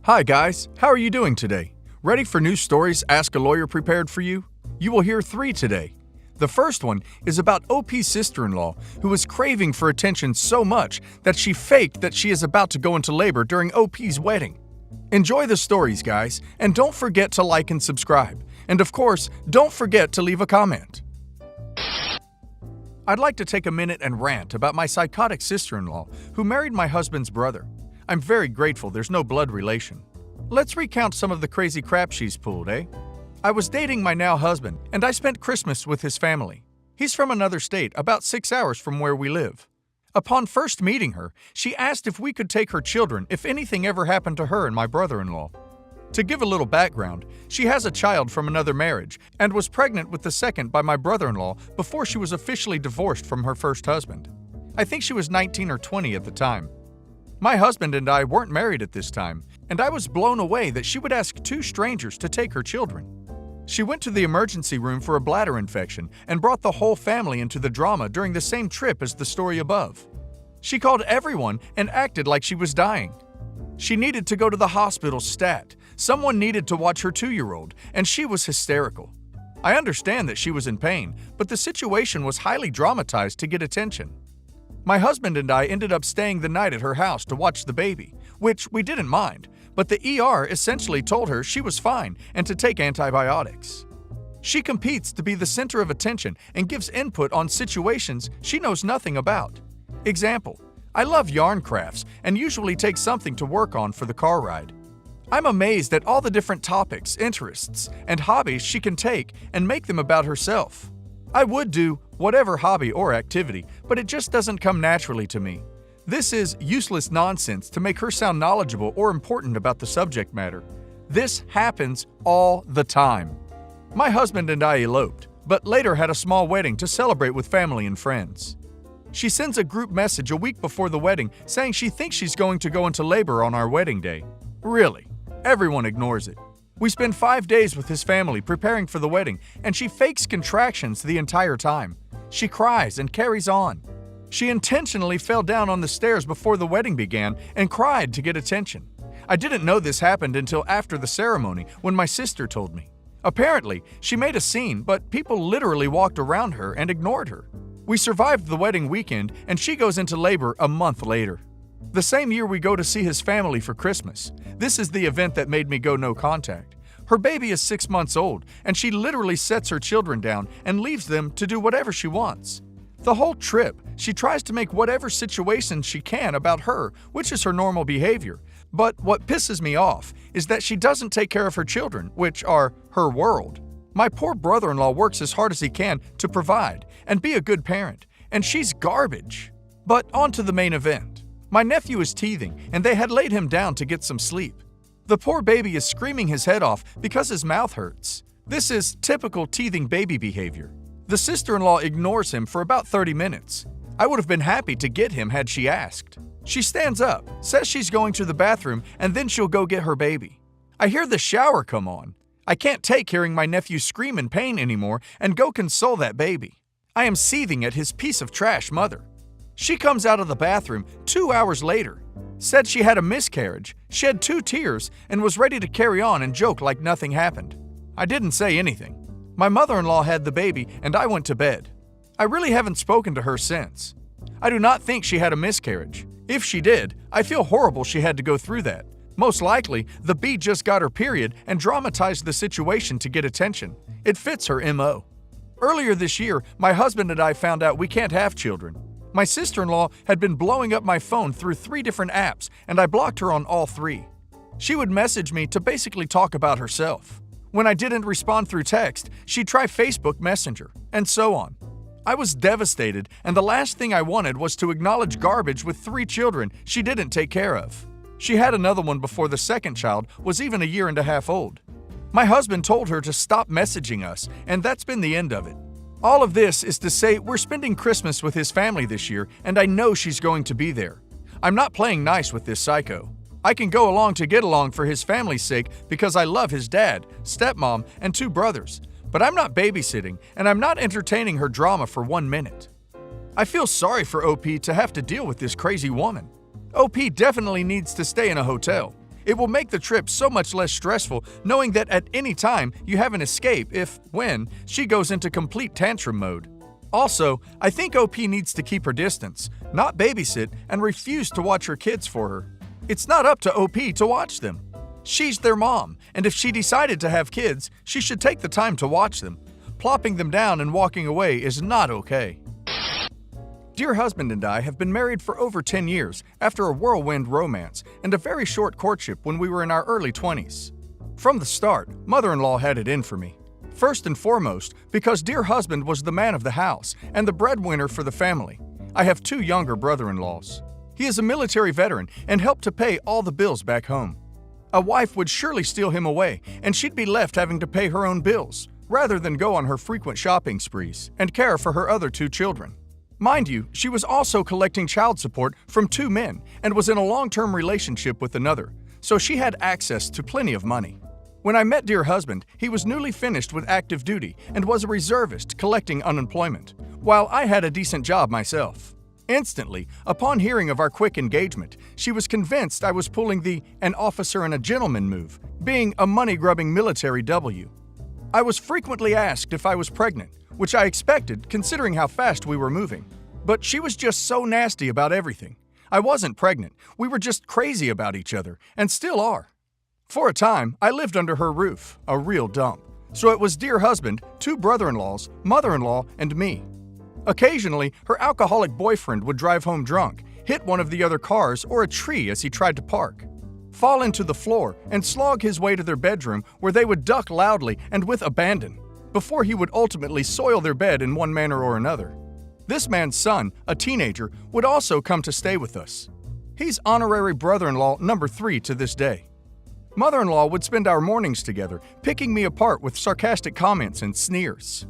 Hi guys, how are you doing today? Ready for new stories Ask a Lawyer prepared for you? You will hear 3 today. The first one is about OP's sister-in-law, who is craving for attention so much that she faked that she is about to go into labor during OP's wedding. Enjoy the stories, guys, and don't forget to like and subscribe. And of course, don't forget to leave a comment. I'd like to take a minute and rant about my psychotic sister-in-law who married my husband's brother. I'm very grateful there's no blood relation. Let's recount some of the crazy crap she's pulled, eh? I was dating my now husband, and I spent Christmas with his family. He's from another state, about 6 hours from where we live. Upon first meeting her, she asked if we could take her children if anything ever happened to her and my brother-in-law. To give a little background, she has a child from another marriage and was pregnant with the second by my brother-in-law before she was officially divorced from her first husband. I think she was 19 or 20 at the time. My husband and I weren't married at this time, and I was blown away that she would ask 2 strangers to take her children. She went to the emergency room for a bladder infection and brought the whole family into the drama during the same trip as the story above. She called everyone and acted like she was dying. She needed to go to the hospital stat. Someone needed to watch her 2-year-old, and she was hysterical. I understand that she was in pain, but the situation was highly dramatized to get attention. My husband and I ended up staying the night at her house to watch the baby, which we didn't mind, but the ER essentially told her she was fine and to take antibiotics. She competes to be the center of attention and gives input on situations she knows nothing about. Example, I love yarn crafts and usually take something to work on for the car ride. I'm amazed at all the different topics, interests, and hobbies she can take and make them about herself. I would do whatever hobby or activity, but it just doesn't come naturally to me. This is useless nonsense to make her sound knowledgeable or important about the subject matter. This happens all the time. My husband and I eloped, but later had a small wedding to celebrate with family and friends. She sends a group message a week before the wedding saying she thinks she's going to go into labor on our wedding day. Really? Everyone ignores it. We spend 5 days with his family preparing for the wedding, and she fakes contractions the entire time. She cries and carries on. She intentionally fell down on the stairs before the wedding began and cried to get attention. I didn't know this happened until after the ceremony when my sister told me. Apparently, she made a scene, but people literally walked around her and ignored her. We survived the wedding weekend, and she goes into labor a month later. The same year we go to see his family for Christmas. This is the event that made me go no contact. Her baby is 6 months old, and she literally sets her children down and leaves them to do whatever she wants. The whole trip, she tries to make whatever situation she can about her, which is her normal behavior. But what pisses me off is that she doesn't take care of her children, which are her world. My poor brother-in-law works as hard as he can to provide and be a good parent, and she's garbage. But on to the main event. My nephew is teething, and they had laid him down to get some sleep. The poor baby is screaming his head off because his mouth hurts. This is typical teething baby behavior. The sister-in-law ignores him for about 30 minutes. I would have been happy to get him had she asked. She stands up, says she's going to the bathroom, and then she'll go get her baby. I hear the shower come on. I can't take hearing my nephew scream in pain anymore and go console that baby. I am seething at his piece of trash mother. She comes out of the bathroom 2 hours later, said she had a miscarriage, shed 2 tears, and was ready to carry on and joke like nothing happened. I didn't say anything. My mother-in-law had the baby, and I went to bed. I really haven't spoken to her since. I do not think she had a miscarriage. If she did, I feel horrible she had to go through that. Most likely, the bee just got her period and dramatized the situation to get attention. It fits her MO. Earlier this year, my husband and I found out we can't have children. My sister-in-law had been blowing up my phone through 3 different apps, and I blocked her on all 3. She would message me to basically talk about herself. When I didn't respond through text, she'd try Facebook Messenger, and so on. I was devastated, and the last thing I wanted was to acknowledge garbage with 3 children she didn't take care of. She had another one before the second child was even 1.5 years old. My husband told her to stop messaging us, and that's been the end of it. All of this is to say we're spending Christmas with his family this year, and I know she's going to be there. I'm not playing nice with this psycho. I can go along to get along for his family's sake because I love his dad, stepmom, and 2 brothers. But I'm not babysitting, and I'm not entertaining her drama for 1 minute. I feel sorry for OP to have to deal with this crazy woman. OP definitely needs to stay in a hotel. It will make the trip so much less stressful knowing that at any time you have an escape if, when, she goes into complete tantrum mode. Also, I think OP needs to keep her distance, not babysit and refuse to watch her kids for her. It's not up to OP to watch them. She's their mom, and if she decided to have kids, she should take the time to watch them. Plopping them down and walking away is not okay. Dear husband and I have been married for over 10 years after a whirlwind romance and a very short courtship when we were in our early 20s. From the start, mother-in-law had it in for me. First and foremost, because dear husband was the man of the house and the breadwinner for the family. I have 2 younger brother-in-laws. He is a military veteran and helped to pay all the bills back home. A wife would surely steal him away, and she'd be left having to pay her own bills, rather than go on her frequent shopping sprees and care for her other 2 children. Mind you, she was also collecting child support from 2 men and was in a long-term relationship with another, so she had access to plenty of money. When I met dear husband, he was newly finished with active duty and was a reservist collecting unemployment, while I had a decent job myself. Instantly, upon hearing of our quick engagement, she was convinced I was pulling the an officer and a gentleman move, being a money-grubbing military W. I was frequently asked if I was pregnant, which I expected considering how fast we were moving. But she was just so nasty about everything. I wasn't pregnant, we were just crazy about each other, and still are. For a time, I lived under her roof, a real dump. So it was dear husband, 2 brother-in-laws, mother-in-law, and me. Occasionally, her alcoholic boyfriend would drive home drunk, hit one of the other cars or a tree as he tried to park, fall into the floor, and slog his way to their bedroom where they would duck loudly and with abandon, before he would ultimately soil their bed in one manner or another. This man's son, a teenager, would also come to stay with us. He's honorary brother-in-law number 3 to this day. Mother-in-law would spend our mornings together, picking me apart with sarcastic comments and sneers.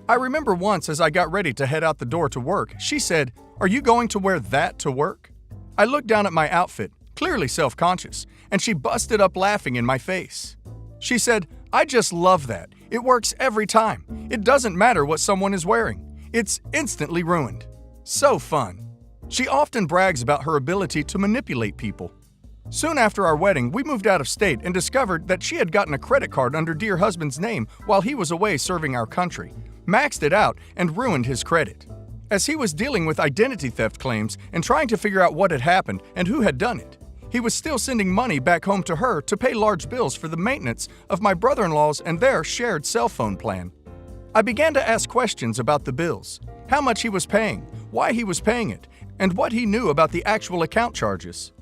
I remember once as I got ready to head out the door to work, she said, "Are you going to wear that to work?" I looked down at my outfit, clearly self-conscious, and she busted up laughing in my face. She said, "I just love that. It works every time. It doesn't matter what someone is wearing. It's instantly ruined." So fun. She often brags about her ability to manipulate people. Soon after our wedding, we moved out of state and discovered that she had gotten a credit card under dear husband's name while he was away serving our country, maxed it out, and ruined his credit. As he was dealing with identity theft claims and trying to figure out what had happened and who had done it, he was still sending money back home to her to pay large bills for the maintenance of my brother-in-laws and their shared cell phone plan. I began to ask questions about the bills, how much he was paying, why he was paying it, and what he knew about the actual account charges.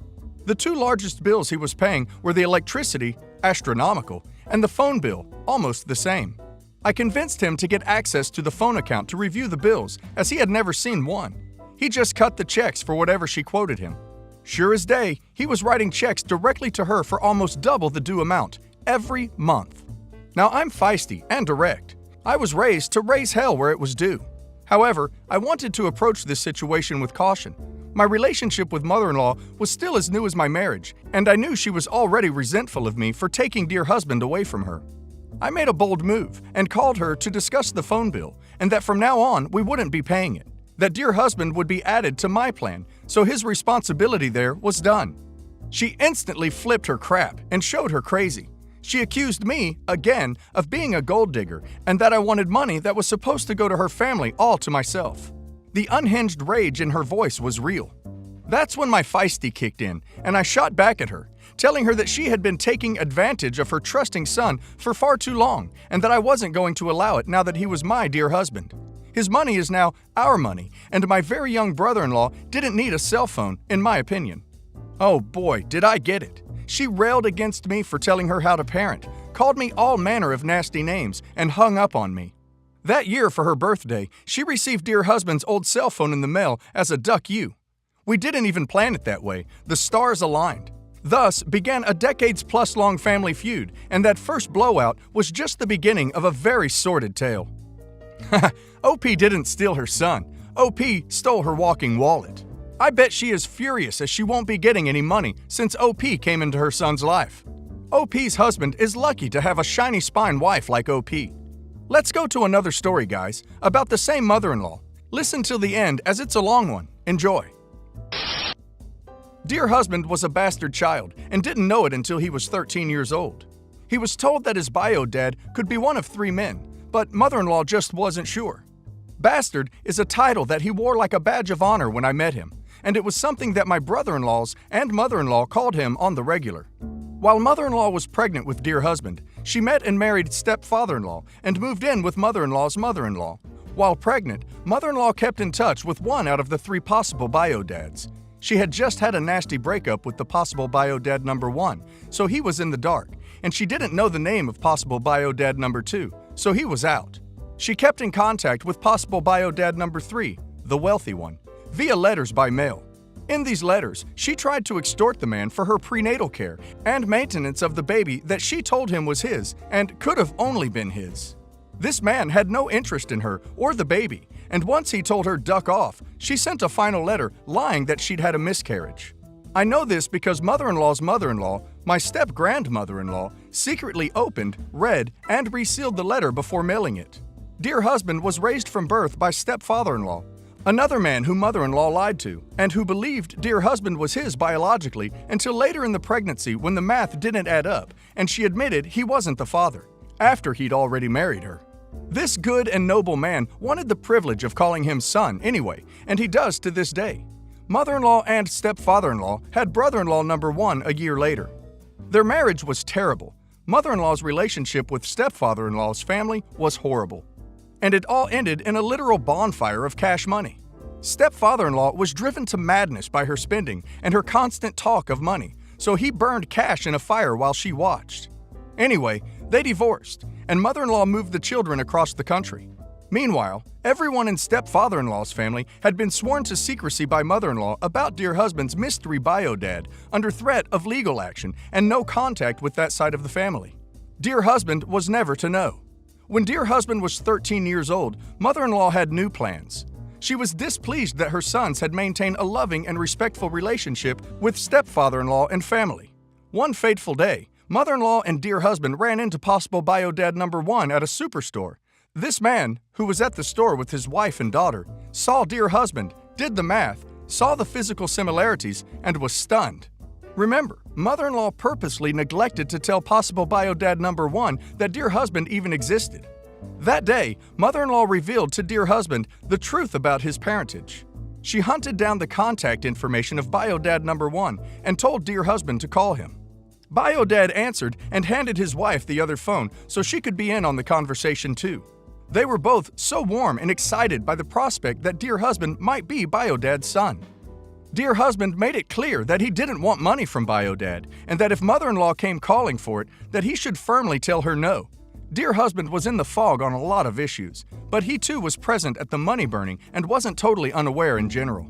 The 2 largest bills he was paying were the electricity, astronomical, and the phone bill, almost the same. I convinced him to get access to the phone account to review the bills, as he had never seen one. He just cut the checks for whatever she quoted him. Sure as day, he was writing checks directly to her for almost double the due amount, every month. Now I'm feisty and direct. I was raised to raise hell where it was due. However, I wanted to approach this situation with caution. My relationship with mother-in-law was still as new as my marriage, and I knew she was already resentful of me for taking dear husband away from her. I made a bold move and called her to discuss the phone bill, and that from now on we wouldn't be paying it, that dear husband would be added to my plan, so his responsibility there was done. She instantly flipped her crap and showed her crazy. She accused me, again, of being a gold digger and that I wanted money that was supposed to go to her family all to myself. The unhinged rage in her voice was real. That's when my feisty kicked in, and I shot back at her, telling her that she had been taking advantage of her trusting son for far too long, and that I wasn't going to allow it now that he was my dear husband. His money is now our money, and my very young brother-in-law didn't need a cell phone, in my opinion. Oh boy, did I get it. She railed against me for telling her how to parent, called me all manner of nasty names, and hung up on me. That year for her birthday, she received dear husband's old cell phone in the mail as a duck you. We didn't even plan it that way. The stars aligned. Thus began a decades-plus long family feud, and that first blowout was just the beginning of a very sordid tale. OP didn't steal her son. OP stole her walking wallet. I bet she is furious as she won't be getting any money since OP came into her son's life. OP's husband is lucky to have a shiny spine wife like OP. Let's go to another story, guys, about the same mother-in-law. Listen till the end as it's a long one. Enjoy. Dear husband was a bastard child and didn't know it until he was 13 years old. He was told that his bio dad could be one of 3 men, but mother-in-law just wasn't sure. Bastard is a title that he wore like a badge of honor when I met him, and it was something that my brother-in-laws and mother-in-law called him on the regular. While mother-in-law was pregnant with dear husband, she met and married stepfather-in-law and moved in with mother-in-law's mother-in-law. While pregnant, mother-in-law kept in touch with 1 out of the 3 possible bio dads. She had just had a nasty breakup with the possible bio dad number 1, so he was in the dark, and she didn't know the name of possible bio dad number 2, so he was out. She kept in contact with possible bio dad number 3, the wealthy one, via letters by mail. In these letters, she tried to extort the man for her prenatal care and maintenance of the baby that she told him was his and could have only been his. This man had no interest in her or the baby, and once he told her duck off, she sent a final letter lying that she'd had a miscarriage. I know this because mother-in-law's mother-in-law, my step-grandmother-in-law, secretly opened, read, and resealed the letter before mailing it. Dear husband was raised from birth by stepfather-in-law, another man who mother-in-law lied to, and who believed dear husband was his biologically until later in the pregnancy when the math didn't add up and she admitted he wasn't the father, after he'd already married her. This good and noble man wanted the privilege of calling him son anyway, and he does to this day. Mother-in-law and stepfather-in-law had brother-in-law number 1 a year later. Their marriage was terrible. Mother-in-law's relationship with stepfather-in-law's family was horrible. And it all ended in a literal bonfire of cash money. Stepfather-in-law was driven to madness by her spending and her constant talk of money, so he burned cash in a fire while she watched. Anyway, they divorced, and mother-in-law moved the children across the country. Meanwhile, everyone in stepfather-in-law's family had been sworn to secrecy by mother-in-law about dear husband's mystery bio dad under threat of legal action and no contact with that side of the family. Dear husband was never to know. When dear husband was 13 years old, mother-in-law had new plans. She was displeased that her sons had maintained a loving and respectful relationship with stepfather-in-law and family. One fateful day, mother-in-law and dear husband ran into possible bio dad number 1 at a superstore. This man, who was at the store with his wife and daughter, saw dear husband, did the math, saw the physical similarities, and was stunned. Remember, mother-in-law purposely neglected to tell possible bio dad number 1 that dear husband even existed. That day, mother-in-law revealed to dear husband the truth about his parentage. She hunted down the contact information of bio dad number 1 and told dear husband to call him. Bio dad answered and handed his wife the other phone so she could be in on the conversation too. They were both so warm and excited by the prospect that dear husband might be bio dad's son. Dear husband made it clear that he didn't want money from bio dad and that if mother-in-law came calling for it, that he should firmly tell her no. Dear husband was in the fog on a lot of issues, but he too was present at the money burning and wasn't totally unaware in general.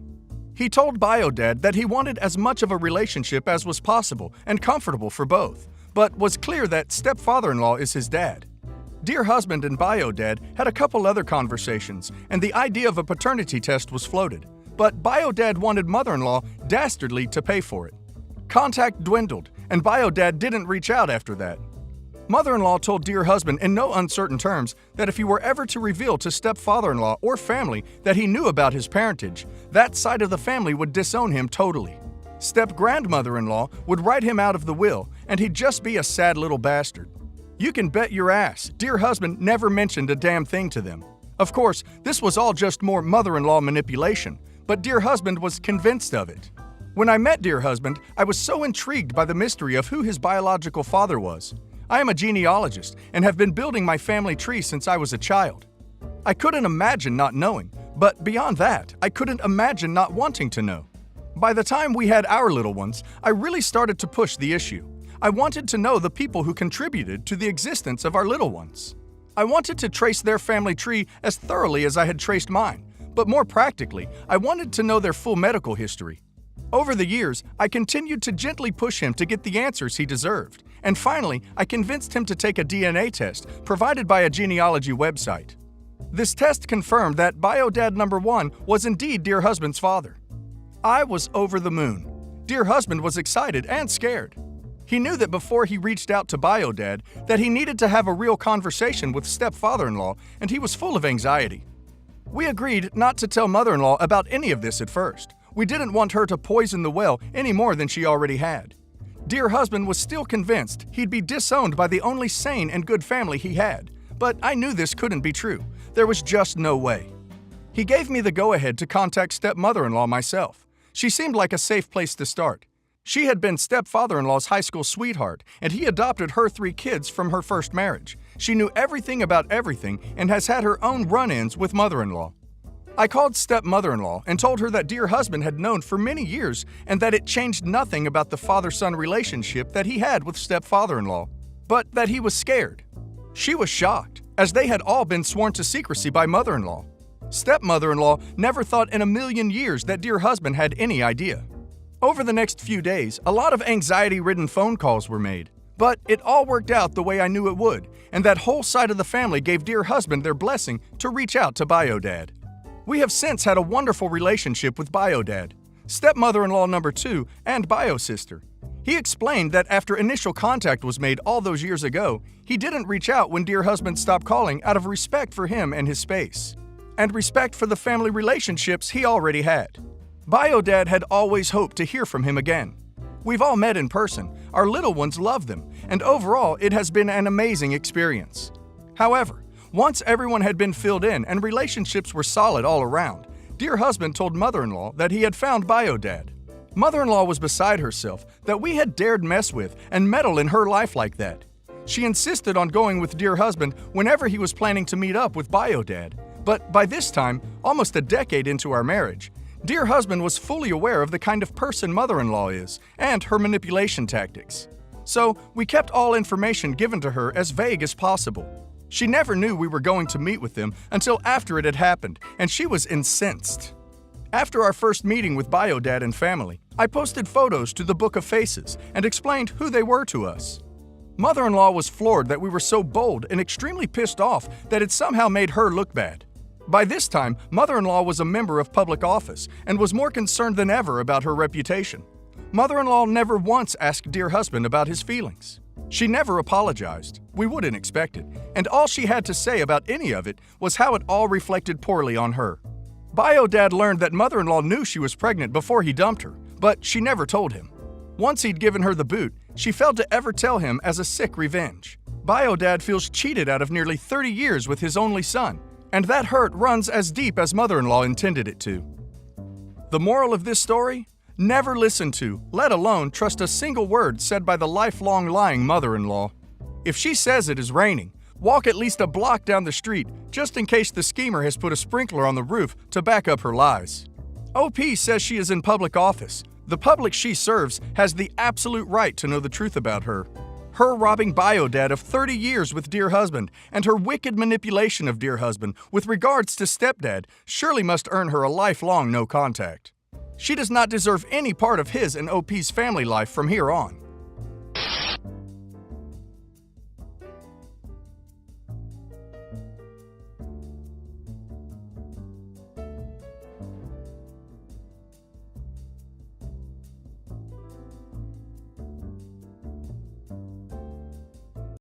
He told bio dad that he wanted as much of a relationship as was possible and comfortable for both, but was clear that stepfather-in-law is his dad. Dear husband and bio dad had a couple other conversations, and the idea of a paternity test was floated, but bio dad wanted mother-in-law dastardly to pay for it. Contact dwindled, and bio dad didn't reach out after that. Mother-in-law told dear husband in no uncertain terms that if he were ever to reveal to stepfather-in-law or family that he knew about his parentage, that side of the family would disown him totally. Step-grandmother-in-law would write him out of the will, and he'd just be a sad little bastard. You can bet your ass dear husband never mentioned a damn thing to them. Of course, this was all just more mother-in-law manipulation, but dear husband was convinced of it. When I met dear husband, I was so intrigued by the mystery of who his biological father was. I am a genealogist and have been building my family tree since I was a child. I couldn't imagine not knowing, but beyond that, I couldn't imagine not wanting to know. By the time we had our little ones, I really started to push the issue. I wanted to know the people who contributed to the existence of our little ones. I wanted to trace their family tree as thoroughly as I had traced mine, but more practically, I wanted to know their full medical history. Over the years, I continued to gently push him to get the answers he deserved, and finally, I convinced him to take a DNA test provided by a genealogy website. This test confirmed that bio dad number 1 was indeed dear husband's father. I was over the moon. Dear husband was excited and scared. He knew that before he reached out to bio dad that he needed to have a real conversation with stepfather-in-law, and he was full of anxiety. We agreed not to tell mother-in-law about any of this at first, We didn't want her to poison the well any more than she already had. Dear husband was still convinced he'd be disowned by the only sane and good family he had, but I knew this couldn't be true. There was just no way. He gave me the go-ahead to contact stepmother-in-law myself. She seemed like a safe place to start. She had been stepfather-in-law's high school sweetheart, and he adopted her 3 kids from her first marriage. She knew everything about everything and has had her own run-ins with mother-in-law. I called stepmother-in-law and told her that dear husband had known for many years and that it changed nothing about the father-son relationship that he had with stepfather-in-law, but that he was scared. She was shocked, as they had all been sworn to secrecy by mother-in-law. Stepmother-in-law never thought in a million years that dear husband had any idea. Over the next few days, a lot of anxiety-ridden phone calls were made, but it all worked out the way I knew it would, and that whole side of the family gave dear husband their blessing to reach out to Biodad. We have since had a wonderful relationship with Biodad, stepmother-in-law number 2, and Biosister. He explained that after initial contact was made all those years ago, he didn't reach out when dear husband stopped calling out of respect for him and his space, and respect for the family relationships he already had. Biodad had always hoped to hear from him again. We've all met in person, our little ones love them, and overall it has been an amazing experience. However, once everyone had been filled in and relationships were solid all around, dear husband told mother-in-law that he had found Biodad. Mother-in-law was beside herself that we had dared mess with and meddle in her life like that. She insisted on going with dear husband whenever he was planning to meet up with Biodad, but by this time, almost a decade into our marriage, dear husband was fully aware of the kind of person mother-in-law is and her manipulation tactics. So we kept all information given to her as vague as possible. She never knew we were going to meet with them until after it had happened, and she was incensed. After our first meeting with Biodad and family, I posted photos to the Book of Faces and explained who they were to us. Mother-in-law was floored that we were so bold and extremely pissed off that it somehow made her look bad. By this time, mother-in-law was a member of public office and was more concerned than ever about her reputation. Mother-in-law never once asked dear husband about his feelings. She never apologized. We wouldn't expect it, and all she had to say about any of it was how it all reflected poorly on her. Biodad learned that mother-in-law knew she was pregnant before he dumped her, but she never told him. Once he'd given her the boot, she failed to ever tell him as a sick revenge. Biodad feels cheated out of nearly 30 years with his only son, and that hurt runs as deep as mother-in-law intended it to. The moral of this story? Never listen to, let alone trust a single word said by the lifelong lying mother-in-law. If she says it is raining, walk at least a block down the street just in case the schemer has put a sprinkler on the roof to back up her lies. OP says she is in public office. The public she serves has the absolute right to know the truth about her. Her robbing Biodad of 30 years with dear husband and her wicked manipulation of dear husband with regards to stepdad surely must earn her a lifelong no contact. She does not deserve any part of his and OP's family life from here on.